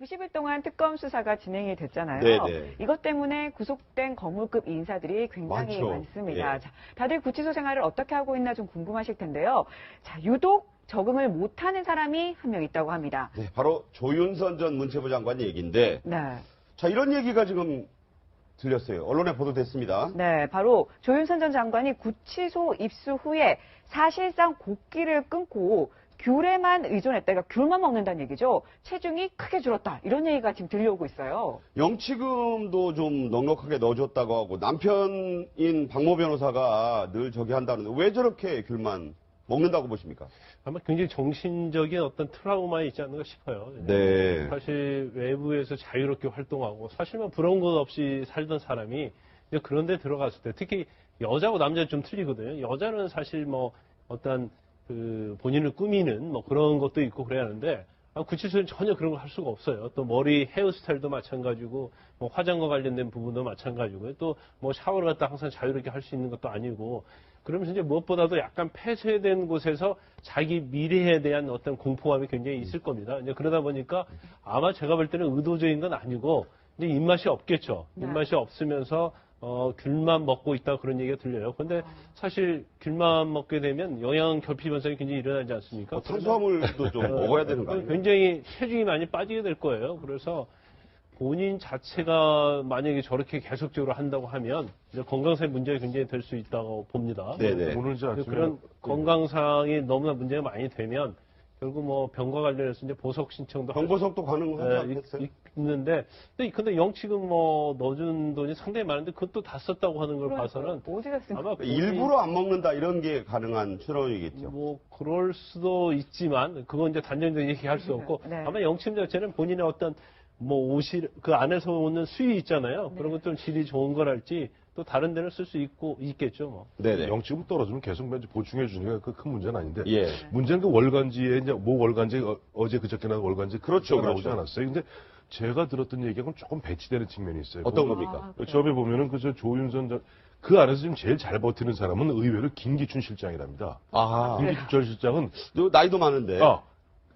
90일 동안 특검 수사가 진행이 됐잖아요. 네네. 이것 때문에 구속된 거물급 인사들이 굉장히 많죠. 많습니다. 예. 자, 다들 구치소 생활을 어떻게 하고 있나 좀 궁금하실 텐데요. 자, 유독 적응을 못하는 사람이 한 명 있다고 합니다. 네, 바로 조윤선 전 문체부 장관 얘기인데, 네. 자, 이런 얘기가 지금 들렸어요. 언론에 보도됐습니다. 네, 바로 조윤선 전 장관이 구치소 입수 후에 사실상 곡기를 끊고 귤에만 의존했다. 그러니까 귤만 먹는다는 얘기죠. 체중이 크게 줄었다. 이런 얘기가 지금 들려오고 있어요. 영치금도 좀 넉넉하게 넣어줬다고 하고 남편인 박모 변호사가 늘 저기 한다는데 왜 저렇게 귤만 먹는다고 보십니까? 아마 굉장히 정신적인 어떤 트라우마 있지 않는가 싶어요. 네. 사실 외부에서 자유롭게 활동하고 사실만 부러운 것 없이 살던 사람이 이제 그런 데 들어갔을 때 특히 여자하고 남자는 좀 틀리거든요. 여자는 사실 뭐 어떤 그 본인을 꾸미는 뭐 그런 것도 있고 그래야 하는데 구치소는 전혀 그런 걸 할 수가 없어요. 또 머리 헤어스타일도 마찬가지고 뭐 화장과 관련된 부분도 마찬가지고요. 또 뭐 샤워를 갖다 항상 자유롭게 할 수 있는 것도 아니고 그러면서 이제 무엇보다도 약간 폐쇄된 곳에서 자기 미래에 대한 어떤 공포감이 굉장히 있을 겁니다. 이제 그러다 보니까 아마 제가 볼 때는 의도적인 건 아니고 이제 입맛이 없겠죠. 네. 입맛이 없으면서 귤만 먹고 있다 그런 얘기가 들려요. 그런데 사실 귤만 먹게 되면 영양 결핍 현상이 굉장히 일어나지 않습니까? 탄수화물도 좀 먹어야 되는 거 아니에요? 굉장히 체중이 많이 빠지게 될 거예요. 그래서 본인 자체가 만약에 저렇게 계속적으로 한다고 하면 이제 건강상의 문제가 굉장히 될 수 있다고 봅니다. 네네. 오늘 이제 아침에 그런 건강상이 너무나 문제가 많이 되면 결국 뭐 병과 관련해서 이제 보석 신청도 병보석도 가능하지 않겠어요? 있는데 근데 영치금 뭐 넣어준 돈이 상당히 많은데 그것도 다 썼다고 하는 걸 그러니까요. 봐서는 어디 갔습니까? 아마 일부러 안 먹는다 이런 게 가능한 추론이겠죠. 뭐 그럴 수도 있지만 그건 이제 단정적인 얘기할 수 없고 네. 아마 영치금 자체는 본인의 어떤 뭐 옷이 그 안에서 오는 수위 있잖아요. 네. 그런 것좀 질이 좋은 거랄지 또 다른 데는 쓸 수 있겠죠. 뭐. 네네. 영치금 떨어지면 계속 보충해 주는 게 그 큰 문제는 아닌데 예. 문제는 그 월간지에 이제 뭐 월간지 어제 그저께 나온 월간지 그렇죠, 나오지 그렇죠. 않았어요. 근데 제가 들었던 얘기하고는 조금 배치되는 측면이 있어요. 어떤 그- 겁니까? 그래요? 처음에 보면은 조윤선 그 안에서 지금 제일 잘 버티는 사람은 의외로 김기춘 실장이랍니다. 아, 김기춘 전 실장은 너 나이도 많은데.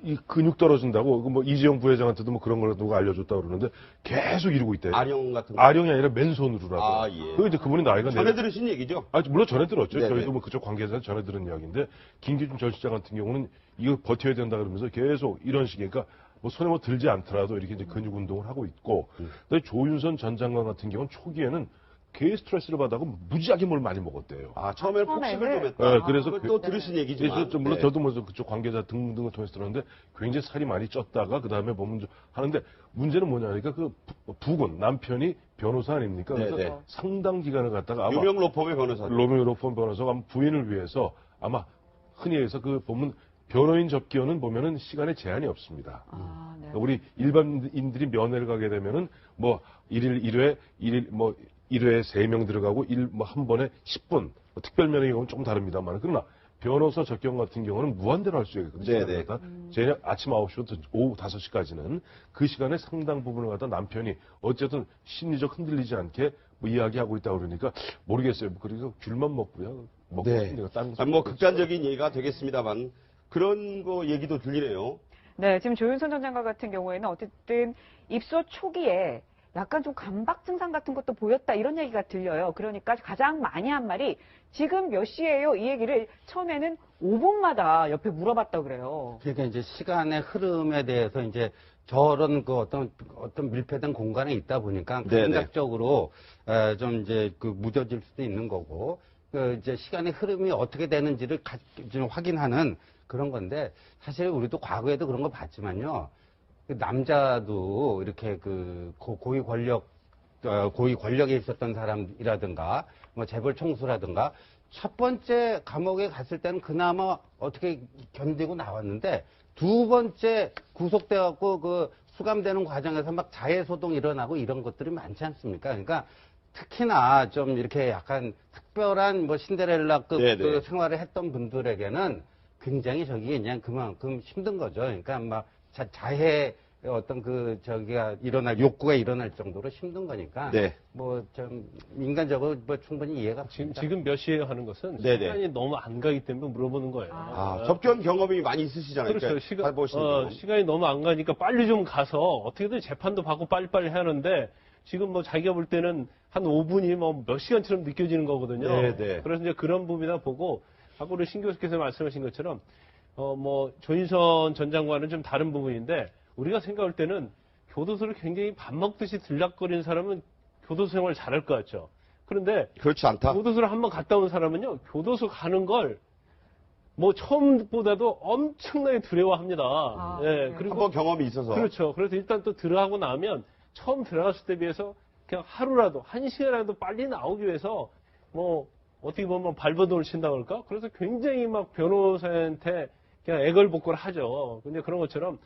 이 근육 떨어진다고 그 뭐 이재용 부회장한테도 뭐 그런 걸 누가 알려줬다 그러는데 계속 이러고 있대요. 아령 같은 거. 아령이 아니라 맨손으로라도. 아, 예. 그 이제 그분이 나이가 전에 들으신 얘기죠? 물론 전에 들었죠. 네네. 저희도 뭐 그쪽 관계자는 전에 들은 이야기인데 김기춘 전 시장 같은 경우는 이거 버텨야 된다 그러면서 계속 이런 식의 그러니까 뭐 손에 뭐 들지 않더라도 이렇게 이제 근육 운동을 하고 있고. 근데 조윤선 전 장관 같은 경우는 초기에는 개 스트레스를 받아고 무지하게 뭘 많이 먹었대요. 아, 처음에 폭식을 좀 했다. 네, 그래서 또 들으신 얘기지만. 물론 네. 저도 뭐 그쪽 관계자 등등을 통해서 들었는데 굉장히 살이 많이 쪘다가 그 다음에 보면 하는데 문제는 뭐냐니까 그 부군 남편이 변호사 아닙니까? 그래서 네, 네. 상당 기간을 갖다가 아마 유명 로펌의 변호사. 로미오로폰 변호사가 아마 부인을 위해서 아마 흔히 해서 그 보면 변호인 접견은 보면은 시간에 제한이 없습니다. 아, 네. 그러니까 우리 일반인들이 면회를 가게 되면은 뭐 1회에 3명 들어가고 한 번에 10분. 뭐 특별 면회의 경우는 조금 다릅니다만. 그러나 변호사 접견 같은 경우는 무한대로 할 수 있거든요. 네네. 저녁 아침 9시부터 오후 5시까지는 그 시간에 상당 부분을 갖다 남편이 어쨌든 심리적 흔들리지 않게 뭐 이야기하고 있다 그러니까 모르겠어요. 그러니까 귤만 먹고요. 먹고 네. 싶은데 다른 거 뭐 극단적인 얘기가 되겠습니다만 그런 거 얘기도 들리네요. 네, 지금 조윤선 전 장관 같은 경우에는 어쨌든 입소 초기에 약간 좀 감박 증상 같은 것도 보였다 이런 얘기가 들려요. 그러니까 가장 많이 한 말이 지금 몇 시예요? 이 얘기를 처음에는 5분마다 옆에 물어봤다고 그래요. 그러니까 이제 시간의 흐름에 대해서 이제 저런 그 어떤 밀폐된 공간에 있다 보니까 네네. 감각적으로 좀 이제 그 무뎌질 수도 있는 거고 그 이제 시간의 흐름이 어떻게 되는지를 좀 확인하는 그런 건데 사실 우리도 과거에도 그런 거 봤지만요. 그 남자도 이렇게 그 고위 권력에 있었던 사람이라든가 뭐 재벌 총수라든가 첫 번째 감옥에 갔을 때는 그나마 어떻게 견디고 나왔는데 두 번째 구속돼 갖고 그 수감되는 과정에서 막 자해 소동 일어나고 이런 것들이 많지 않습니까? 그러니까 특히나 좀 이렇게 약간 특별한 뭐 신데렐라급 네네. 그 생활을 했던 분들에게는 굉장히 저기 그냥 그만큼 힘든 거죠. 그러니까 막 자해 어떤 욕구가 일어날 정도로 힘든 거니까. 네. 뭐 좀 인간적으로 뭐 충분히 이해가 됩니다. 지금 몇 시에 하는 것은 네네. 시간이 너무 안 가기 때문에 물어보는 거예요. 접견 경험이 많이 있으시잖아요. 그렇죠. 그러니까 해보신 경험. 시간이 너무 안 가니까 빨리 좀 가서 어떻게든 재판도 받고 빨리빨리 해야 하는데 지금 뭐 자기가 볼 때는 한 5분이 뭐 몇 시간처럼 느껴지는 거거든요. 네네. 그래서 이제 그런 부분이나 보고 아까 우리 신 교수께서 말씀하신 것처럼 뭐 조인선 전 장관은 좀 다른 부분인데 우리가 생각할 때는 교도소를 굉장히 밥 먹듯이 들락거리는 사람은 교도소 생활 잘할 것 같죠. 그런데 그렇지 않다. 교도소를 한번 갔다 온 사람은요, 교도소 가는 걸 뭐 처음보다도 엄청나게 두려워합니다. 예, 네. 그리고 한번 경험이 있어서. 그렇죠. 그래서 일단 또 들어가고 나면 처음 들어갔을 때 비해서 그냥 하루라도 한 시간이라도 빨리 나오기 위해서 뭐 어떻게 보면 발버둥을 친다고 할까? 그래서 굉장히 막 변호사한테 그냥 애걸복걸을 하죠. 근데 그런 것처럼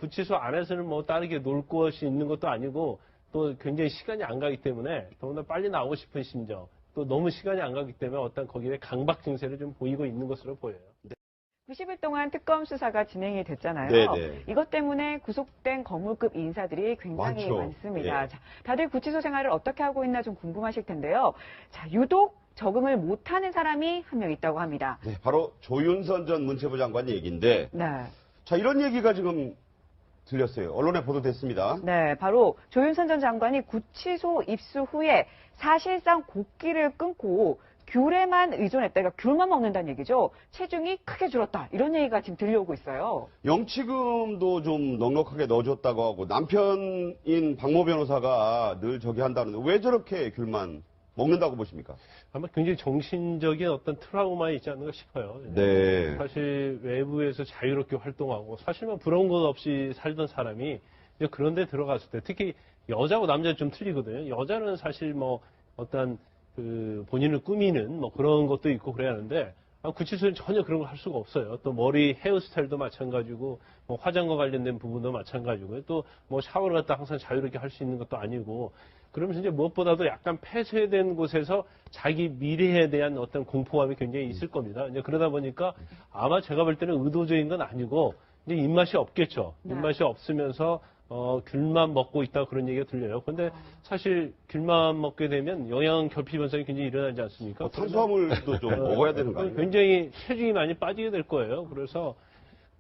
구치소 안에서는 뭐 다르게 놀 곳이 있는 것도 아니고 또 굉장히 시간이 안 가기 때문에 더구나 빨리 나오고 싶은 심정 또 너무 시간이 안 가기 때문에 어떤 거기에 강박 증세를 좀 보이고 있는 것으로 보여요. 90일 동안 특검 수사가 진행이 됐잖아요. 네네. 이것 때문에 구속된 거물급 인사들이 굉장히 많죠. 많습니다. 예. 자, 다들 구치소 생활을 어떻게 하고 있나 좀 궁금하실 텐데요. 자, 유독 적응을 못하는 사람이 한 명 있다고 합니다. 네, 바로 조윤선 전 문체부 장관 얘기인데, 네. 자, 이런 얘기가 지금 들렸어요. 언론에 보도됐습니다. 네, 바로 조윤선 전 장관이 구치소 입수 후에 사실상 곡기를 끊고 귤에만 의존했다. 그러니까 귤만 먹는다는 얘기죠. 체중이 크게 줄었다. 이런 얘기가 지금 들려오고 있어요. 영치금도 좀 넉넉하게 넣어줬다고 하고, 남편인 박모 변호사가 늘 저기 한다는데, 왜 저렇게 귤만 먹는다고 보십니까? 아마 굉장히 정신적인 어떤 트라우마 있지 않는가 싶어요. 네. 사실 외부에서 자유롭게 활동하고 사실 뭐 부러운 것 없이 살던 사람이 이제 그런 데 들어갔을 때 특히 여자하고 남자는 좀 틀리거든요. 여자는 사실 뭐 어떤 그 본인을 꾸미는 뭐 그런 것도 있고 그래야 하는데 구치소는 전혀 그런 걸 할 수가 없어요. 또 머리 헤어스타일도 마찬가지고 뭐 화장과 관련된 부분도 마찬가지고 또 뭐 샤워를 갖다 항상 자유롭게 할 수 있는 것도 아니고 그러면서 이제 무엇보다도 약간 폐쇄된 곳에서 자기 미래에 대한 어떤 공포감이 굉장히 있을 겁니다. 이제 그러다 보니까 아마 제가 볼 때는 의도적인 건 아니고 이제 입맛이 없겠죠. 네. 입맛이 없으면서 귤만 먹고 있다 그런 얘기가 들려요. 그런데 사실 귤만 먹게 되면 영양 결핍 현상이 굉장히 일어나지 않습니까? 탄수화물도 좀 먹어야 되는 거 아니에요? 굉장히 체중이 많이 빠지게 될 거예요. 그래서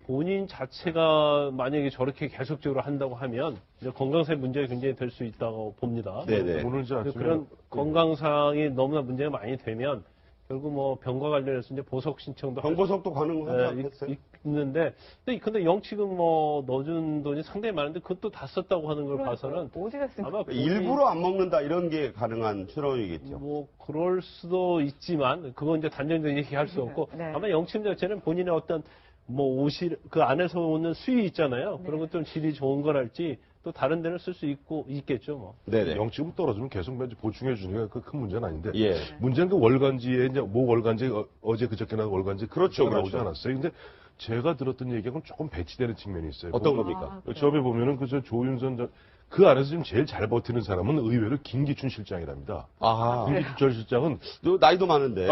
본인 자체가 만약에 저렇게 계속적으로 한다고 하면 이제 건강상의 문제가 굉장히 될 수 있다고 봅니다. 네네. 오늘 이제 아침에 그런 건강상이 너무나 문제가 많이 되면 결국 뭐 병과 관련해서 이제 보석 신청도 병보석도 가능하지 할- 않겠어요? 있는데 근데 영치금 뭐 넣어준 돈이 상당히 많은데 그것도 다 썼다고 하는 걸 그러니까 봐서는 어디 갔습니까? 아마 본인- 일부러 안 먹는다 이런 게 가능한 추론이겠죠. 뭐 그럴 수도 있지만 그건 이제 단정적인 얘기할 수 없고 네. 아마 영치금 자체는 본인의 어떤 뭐 옷이 그 안에서 오는 수위 있잖아요. 네. 그런 것 좀 질이 좋은 거랄지 또 다른 데는 쓸 수 있겠죠. 뭐. 네네. 영치금 떨어지면 계속 보충해 주니까 그 큰 문제는 아닌데 예. 문제는 그 월간지에 이제 모 월간지 어제 그저께 나온 월간지 그렇죠, 나오지 그렇죠. 않았어요. 근데 제가 들었던 얘기하고는 조금 배치되는 측면이 있어요. 어떤 보면 겁니까? 그래요? 처음에 보면은 저 조윤선 그 안에서 지금 제일 잘 버티는 사람은 의외로 김기춘 실장이랍니다. 아, 김기춘 전 실장은 너 나이도 많은데.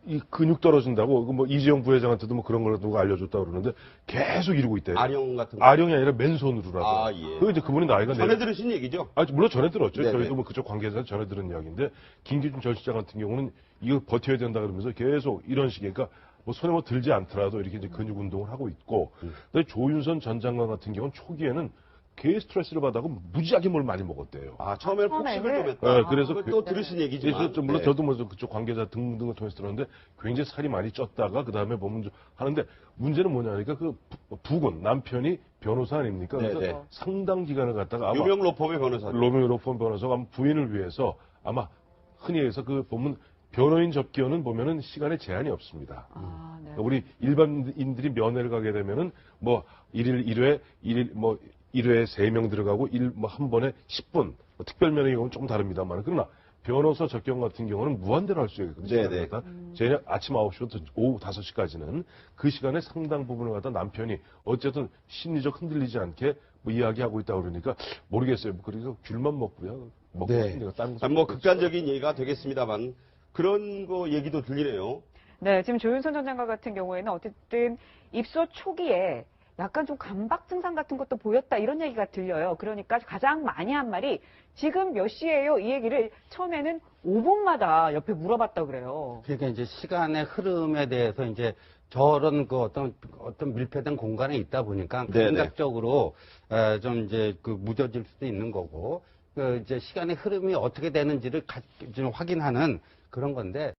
이 근육 떨어진다고 뭐 이재용 부회장한테도 뭐 그런 걸 누가 알려줬다 그러는데 계속 이러고 있대요. 아령 같은 거. 아령이 아니라 맨손으로라고. 아, 예. 그 이제 그분이 나이가 전해 들으신 얘기죠? 물론 전에 들었죠. 네네. 저희도 뭐 그쪽 관계자 전에 들은 이야기인데 김기준 전 실장 같은 경우는 이거 버텨야 된다 그러면서 계속 이런 식의 그러니까 뭐 손에 뭐 들지 않더라도 이렇게 이제 근육 운동을 하고 있고. 근데 조윤선 전 장관 같은 경우는 초기에는 개 스트레스를 받아고 무지하게 뭘 많이 먹었대요. 아, 처음에는 폭식을 좀 했다. 네, 그래서 그걸 또 들으신 얘기지만. 물론 네. 저도 뭐 그쪽 관계자 등등을 통해서 들었는데 굉장히 살이 많이 쪘다가 그 다음에 보면 좀 하는데 문제는 뭐냐니까 그 부군 남편이 변호사 아닙니까? 그래서 네네. 상당 기간을 갖다가 아마 유명 로펌의 변호사. 로미로폰 변호사가 아마 부인을 위해서 아마 흔히 해서 그 보면 변호인 접견은 보면은 시간에 제한이 없습니다. 아, 네. 우리 일반인들이 면회를 가게 되면은 뭐 일일 1회 뭐 1회에 3명 들어가고 뭐 한 번에 10분 특별 면회의 경우는 조금 다릅니다만 그러나 변호사 접견 같은 경우는 무한대로 할 수 있거든요. 네네. 시간을 갖다. 저녁 아침 9시부터 오후 5시까지는 그 시간에 상당 부분을 갖다 남편이 어쨌든 심리적 흔들리지 않게 뭐 이야기하고 있다고 그러니까 모르겠어요. 그래서 귤만 먹고요. 네. 딴 뭐 극단적인 얘기가 되겠습니다만 그런 거 얘기도 들리네요. 네, 지금 조윤선 전 장관 같은 경우에는 어쨌든 입소 초기에 약간 좀 감박 증상 같은 것도 보였다 이런 얘기가 들려요. 그러니까 가장 많이 한 말이 지금 몇 시예요? 이 얘기를 처음에는 5분마다 옆에 물어봤다고 그래요. 그러니까 이제 시간의 흐름에 대해서 이제 저런 그 어떤 밀폐된 공간에 있다 보니까 네네. 감각적으로 좀 이제 그 무뎌질 수도 있는 거고 그 이제 시간의 흐름이 어떻게 되는지를 좀 확인하는 그런 건데